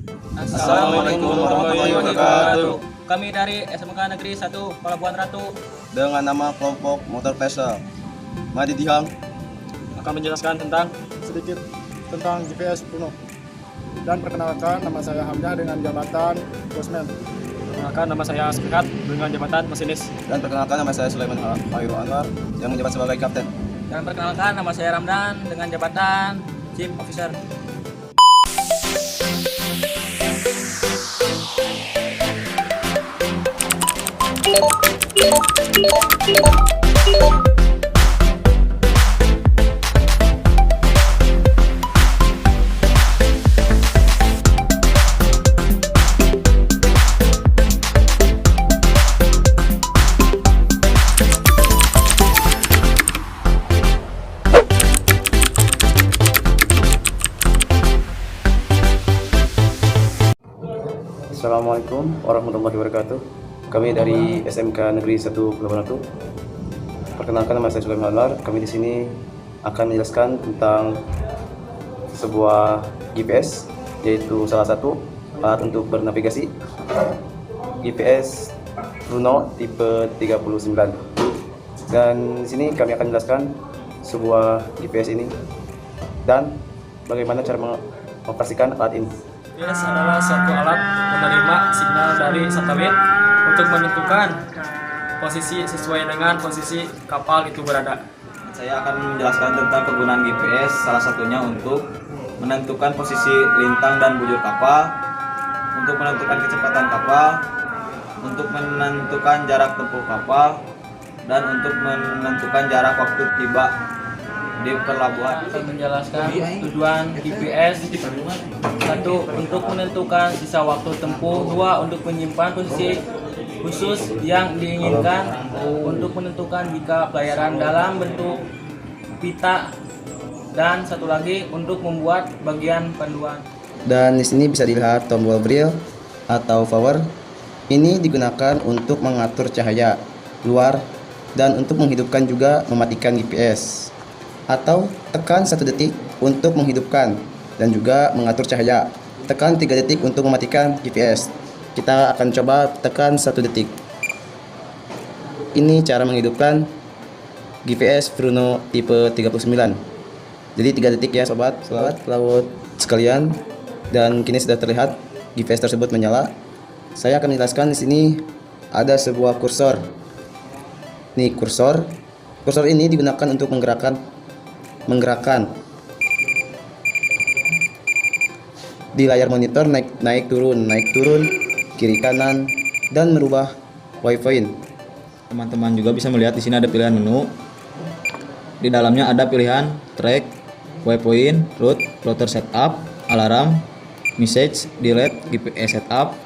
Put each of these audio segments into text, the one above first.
Assalamualaikum warahmatullahi wabarakatuh. Kami dari SMK Negeri 1 Pelabuhan Ratu Dengan nama kelompok Motor Pesa, Madi Dihang akan menjelaskan tentang sedikit tentang GPS Bruno. Dan perkenalkan, nama saya Hamzah dengan jabatan Bosman. perkenalkan nama saya Sekat dengan jabatan masinis. dan perkenalkan nama saya Sulaiman Khairul Anwar yang menjabat sebagai kapten. Dan perkenalkan nama saya Ramdan dengan jabatan Chief Officer. Assalamualaikum warahmatullahi wabarakatuh. Kami dari SMK Negeri 1 Pelabuhan Ratu. Perkenalkan nama saya Sulaiman Anwar. Kami di sini akan menjelaskan tentang sebuah GPS, yaitu salah satu alat untuk bernavigasi GPS Bruno tipe 39. Dan di sini kami akan menjelaskan sebuah GPS ini dan bagaimana cara mengoperasikan alat ini. GPS adalah suatu alat menerima sinyal dari satelit untuk menentukan posisi sesuai dengan posisi kapal itu berada. Saya akan menjelaskan tentang kegunaan GPS, salah satunya untuk menentukan posisi lintang dan bujur kapal, untuk menentukan kecepatan kapal, untuk menentukan jarak tempuh kapal, dan untuk menentukan jarak waktu tiba di pelabuhan. Akan menjelaskan tujuan GPS. 1. Untuk menentukan sisa waktu tempuh. 2. Untuk menyimpan posisi khusus yang diinginkan. Untuk menentukan jika pelayaran dalam bentuk pita. Dan satu lagi untuk membuat bagian panduan. Dan di sini bisa dilihat tombol braille atau power. Ini digunakan untuk mengatur cahaya luar dan untuk menghidupkan juga mematikan GPS. Atau tekan 1 detik untuk menghidupkan dan juga mengatur cahaya. Tekan 3 detik untuk mematikan GPS. Kita akan coba tekan 1 detik. Ini cara menghidupkan GPS Bruno tipe 39. Jadi 3 detik ya sobat pelaut sekalian. Dan kini sudah terlihat GPS tersebut menyala. Saya akan menjelaskan di sini ada sebuah kursor. Nih kursor. Kursor ini digunakan untuk menggerakkan di layar monitor, naik turun, kiri kanan, dan merubah waypoint. Teman-teman juga bisa melihat di sini ada pilihan menu. Di dalamnya ada pilihan track, waypoint, route, router setup, alarm, message, delete, GPS setup,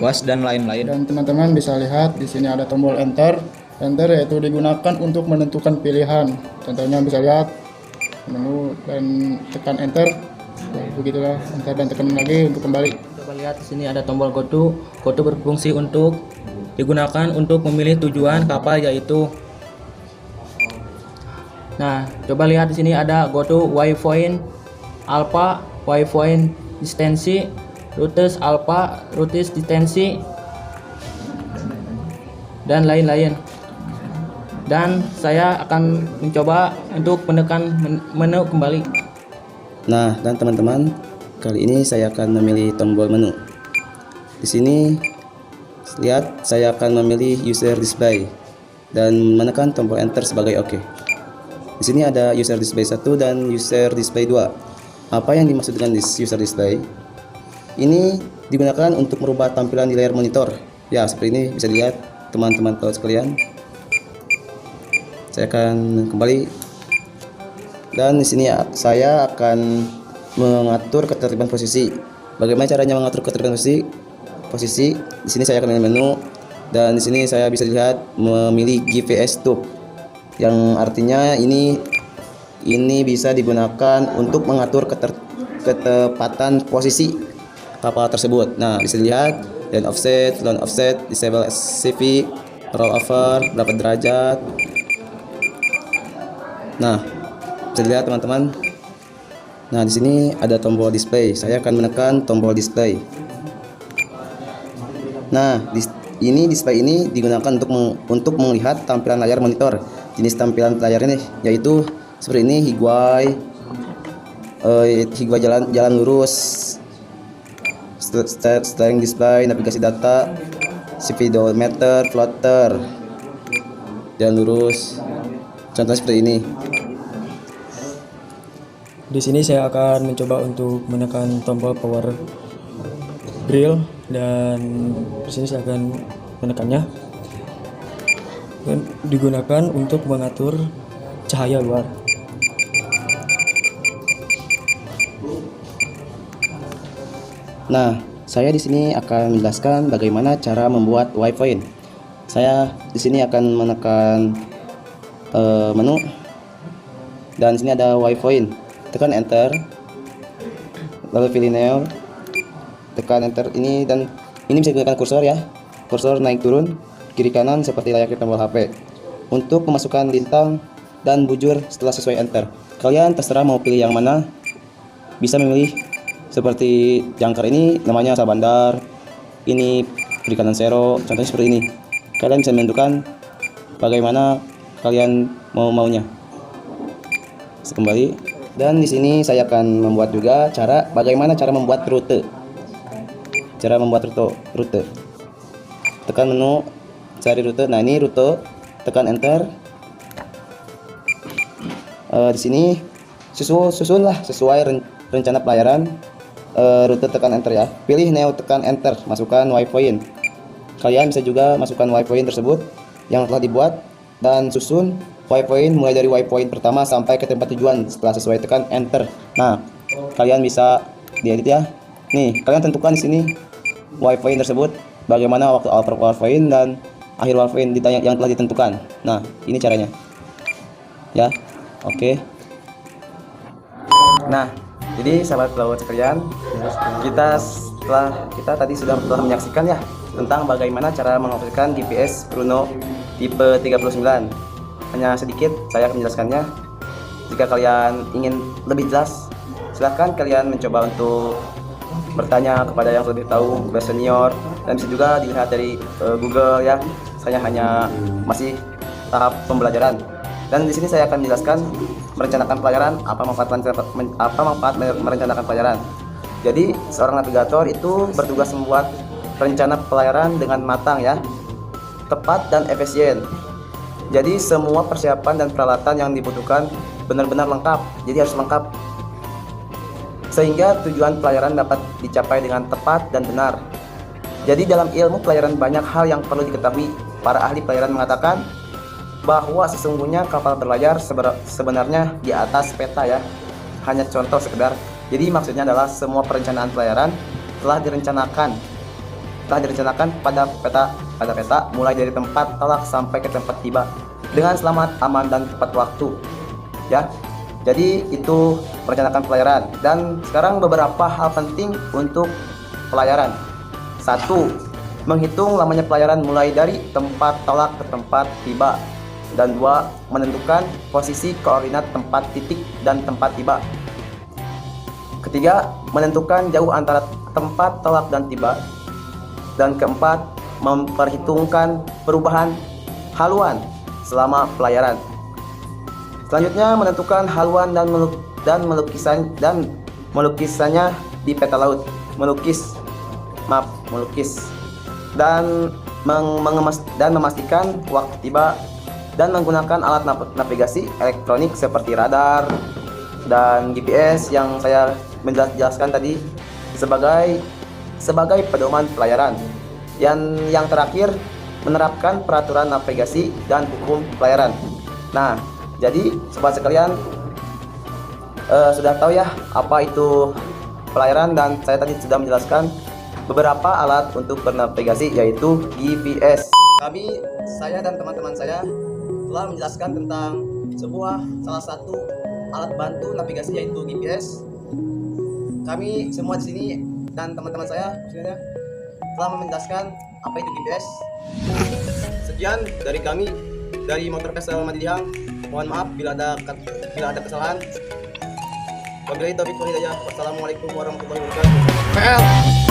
was, dan lain-lain. Dan teman-teman bisa lihat di sini ada tombol enter. Enter yaitu digunakan untuk menentukan pilihan. Contohnya bisa lihat menu dan tekan enter. Begitulah, enter dan tekan lagi untuk kembali. Coba lihat di sini ada tombol go to. Go to berfungsi untuk digunakan untuk memilih tujuan kapal yaitu. Nah, coba lihat di sini ada go to waypoint alpha, waypoint distensi, routes alpha, routes distensi, dan lain-lain. Dan saya akan mencoba untuk menekan menu kembali. Nah, dan teman-teman, kali ini saya akan memilih tombol menu. Di sini lihat, saya akan memilih user display dan menekan tombol enter sebagai OK. Di sini ada user display 1 dan user display 2. Apa yang dimaksud dengan user display? Ini digunakan untuk merubah tampilan di layar monitor. Ya, seperti ini bisa dilihat teman-teman pelaut sekalian. Saya akan kembali. Dan di sini saya akan mengatur ketertiban posisi. Bagaimana caranya mengatur ketertiban posisi? Di sini saya akan menu dan di sini saya bisa lihat memilih GPS tube, yang artinya ini bisa digunakan untuk mengatur ketepatan posisi kapal tersebut. Nah, bisa dilihat dan offset, lone offset, disable CV, roll over, berapa derajat. Nah, bisa dilihat teman-teman. Nah, di sini ada tombol display. Saya akan menekan tombol display. Nah, ini display ini digunakan untuk melihat tampilan layar monitor. Jenis tampilan layar ini yaitu seperti ini: higway, jalan lurus, steering display, navigasi data, speedometer, floater, jalan lurus. Contohnya seperti ini. Di sini saya akan mencoba untuk menekan tombol power grill, dan di sini saya akan menekannya, dan digunakan untuk mengatur cahaya luar. Nah, saya di sini akan menjelaskan bagaimana cara membuat WiFi. Saya di sini akan menekan menu, dan di sini ada WiFi. Tekan enter, lalu pilih neo, tekan enter ini, dan ini bisa digunakan kursor ya, kursor naik turun kiri kanan seperti layaknya tombol HP. Untuk memasukkan lintang dan bujur setelah sesuai enter, kalian terserah mau pilih yang mana. Bisa memilih seperti jangkar ini namanya asal bandar, ini kiri kanan zero, contohnya seperti ini. Kalian bisa menentukan bagaimana kalian maunya. Kembali. Dan di sini saya akan membuat juga bagaimana cara membuat rute. Cara membuat rute. Tekan menu, cari rute. Nah, ini rute. Tekan enter. Di sini susunlah sesuai rencana pelayaran. Rute, tekan enter ya. Pilih neo, tekan enter. Masukkan WiFi. Kalian bisa juga masukkan WiFi tersebut yang telah dibuat dan susun WiFi mulai dari WiFi pertama sampai ke tempat tujuan. Setelah sesuai, tekan enter. Nah, kalian bisa diedit ya. Nih, kalian tentukan di sini WiFi tersebut bagaimana waktu awal WiFi dan akhir WiFi yang telah ditentukan. Nah, ini caranya. Ya. Oke. Nah, jadi sahabat pelawat sekalian, kita tadi sudah menyaksikan ya tentang bagaimana cara mengoperasikan GPS Bruno tipe 39. Hanya sedikit saya akan menjelaskannya. Jika kalian ingin lebih jelas, silahkan kalian mencoba untuk bertanya kepada yang lebih tahu, kepada senior, dan bisa juga dilihat dari Google ya. Saya hanya masih tahap pembelajaran. Dan di sini saya akan menjelaskan merencanakan pelayaran, apa manfaat merencanakan pelayaran. Jadi seorang navigator itu bertugas membuat rencana pelayaran dengan matang ya, tepat dan efisien. Jadi semua persiapan dan peralatan yang dibutuhkan benar-benar lengkap. Jadi harus lengkap sehingga tujuan pelayaran dapat dicapai dengan tepat dan benar. Jadi dalam ilmu pelayaran banyak hal yang perlu diketahui. Para ahli pelayaran mengatakan bahwa sesungguhnya kapal berlayar sebenarnya di atas peta ya. Hanya contoh sekedar. Jadi maksudnya adalah semua perencanaan pelayaran telah direncanakan pada peta mulai dari tempat tolak sampai ke tempat tiba dengan selamat, aman, dan tepat waktu ya. Jadi itu merencanakan pelayaran. Dan sekarang beberapa hal penting untuk pelayaran. 1. Menghitung lamanya pelayaran mulai dari tempat tolak ke tempat tiba. Dan 2. Menentukan posisi koordinat tempat titik dan tempat tiba. Ketiga, menentukan jauh antara tempat tolak dan tiba. Dan keempat, memperhitungkan perubahan haluan selama pelayaran. Selanjutnya, menentukan haluan dan melukisannya di peta laut. Melukis dan memastikan waktu tiba, dan menggunakan alat navigasi elektronik seperti radar dan GPS yang saya menjelaskan tadi sebagai pedoman pelayaran. Yang terakhir, menerapkan peraturan navigasi dan hukum pelayaran. Nah, jadi sobat sekalian sudah tahu ya apa itu pelayaran, dan saya tadi sudah menjelaskan beberapa alat untuk bernavigasi yaitu GPS. Saya dan teman-teman saya telah menjelaskan tentang salah satu alat bantu navigasi yaitu GPS. Kami semua di sini dan teman-teman saya telah menjelaskan apa itu GPS. Sekian dari kami dari Motor Castle Madilihang. Mohon maaf bila ada kesalahan. Wabillahi taufiq wal hidayah. Wassalamualaikum warahmatullahi wabarakatuh. PL